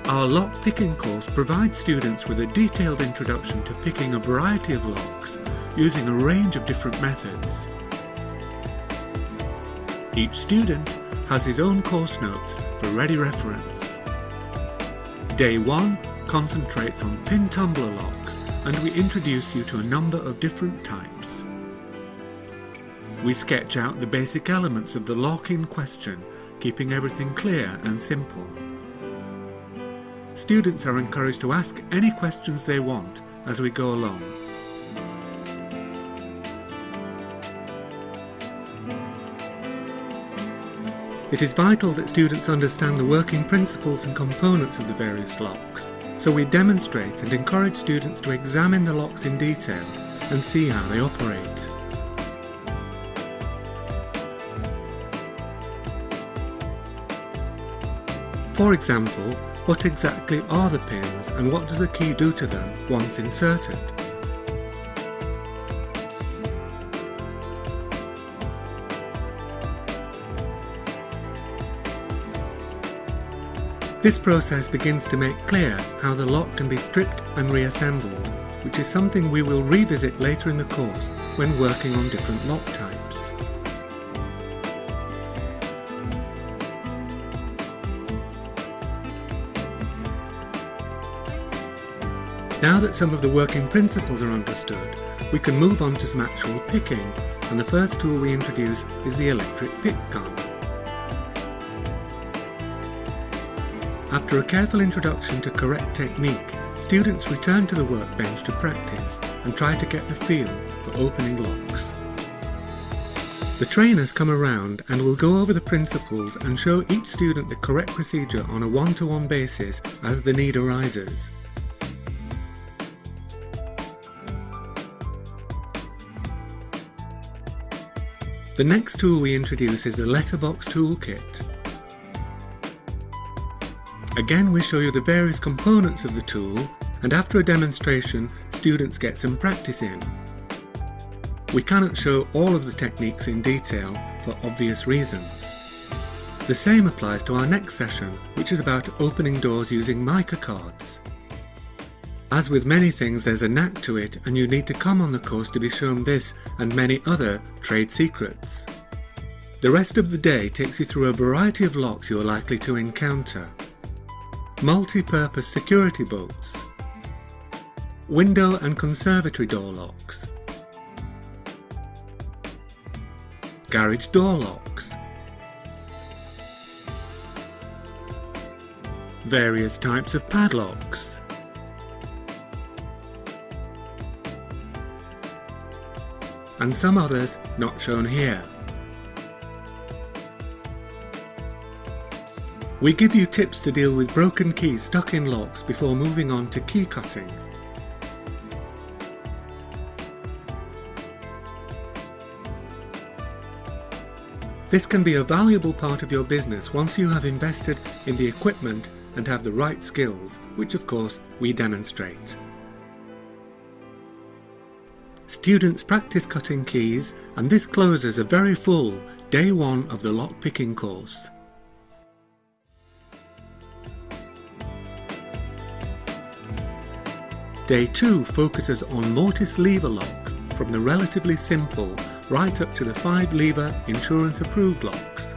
Our lock picking course provides students with a detailed introduction to picking a variety of locks using a range of different methods. Each student has his own course notes for ready reference. Day 1 concentrates on pin tumbler locks, and we introduce you to a number of different types. We sketch out the basic elements of the lock in question, keeping everything clear and simple. Students are encouraged to ask any questions they want as we go along. It is vital that students understand the working principles and components of the various locks, so we demonstrate and encourage students to examine the locks in detail and see how they operate. For example, what exactly are the pins and what does the key do to them once inserted? This process begins to make clear how the lock can be stripped and reassembled, which is something we will revisit later in the course when working on different lock types. Now that some of the working principles are understood, we can move on to some actual picking, and the first tool we introduce is the electric pick gun. After a careful introduction to correct technique, students return to the workbench to practice and try to get the feel for opening locks. The trainers come around and will go over the principles and show each student the correct procedure on a one-to-one basis as the need arises. The next tool we introduce is the letterbox toolkit. Again, we show you the various components of the tool, and after a demonstration, students get some practice in. We cannot show all of the techniques in detail for obvious reasons. The same applies to our next session, which is about opening doors using mica cards. As with many things, there's a knack to it, and you need to come on the course to be shown this and many other trade secrets. The rest of the day takes you through a variety of locks you are likely to encounter. Multi-purpose security bolts, window and conservatory door locks, garage door locks, various types of padlocks, and some others not shown here. We give you tips to deal with broken keys stuck in locks before moving on to key cutting. This can be a valuable part of your business once you have invested in the equipment and have the right skills, which of course we demonstrate. Students practice cutting keys, and this closes a very full day 1 of the lock picking course. Day 2 focuses on mortise lever locks, from the relatively simple right up to the 5-lever insurance approved locks.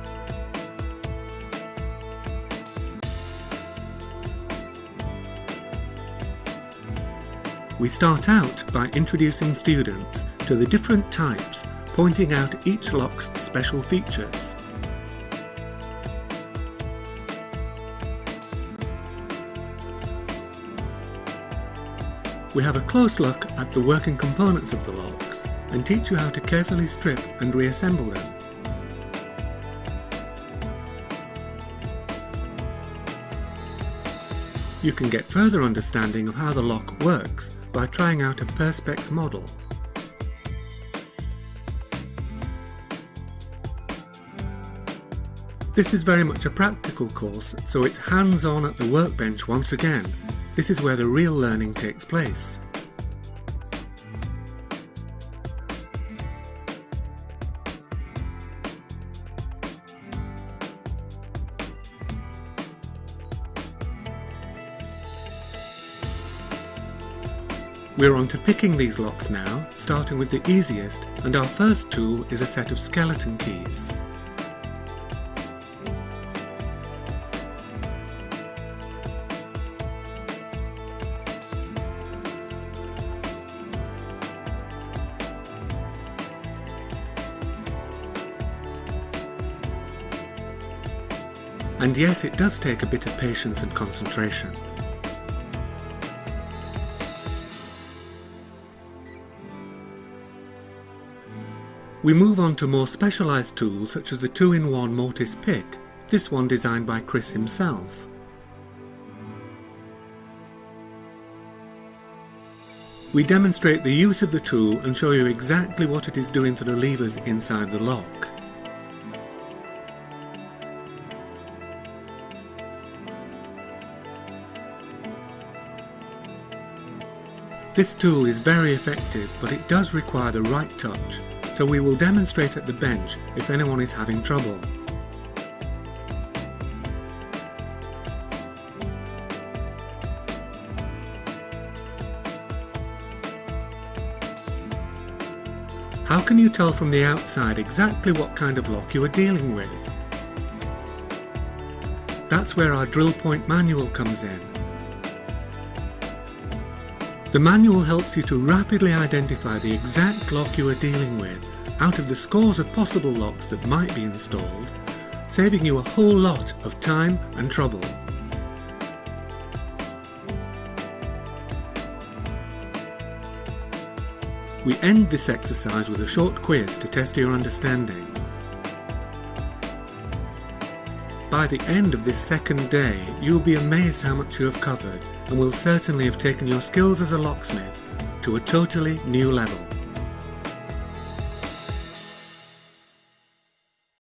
We start out by introducing students to the different types, pointing out each lock's special features. We have a close look at the working components of the locks and teach you how to carefully strip and reassemble them. You can get further understanding of how the lock works by trying out a Perspex model. This is very much a practical course, so it's hands-on at the workbench once again. This is where the real learning takes place. We're on to picking these locks now, starting with the easiest, and our first tool is a set of skeleton keys. And yes, it does take a bit of patience and concentration. We move on to more specialised tools such as the 2-in-1 mortise pick, this one designed by Chris himself. We demonstrate the use of the tool and show you exactly what it is doing for the levers inside the lock. This tool is very effective, but it does require the right touch, so we will demonstrate at the bench if anyone is having trouble. How can you tell from the outside exactly what kind of lock you are dealing with? That's where our drill point manual comes in. The manual helps you to rapidly identify the exact lock you are dealing with out of the scores of possible locks that might be installed, saving you a whole lot of time and trouble. We end this exercise with a short quiz to test your understanding. By the end of this second day, you will be amazed how much you have covered and will certainly have taken your skills as a locksmith to a totally new level.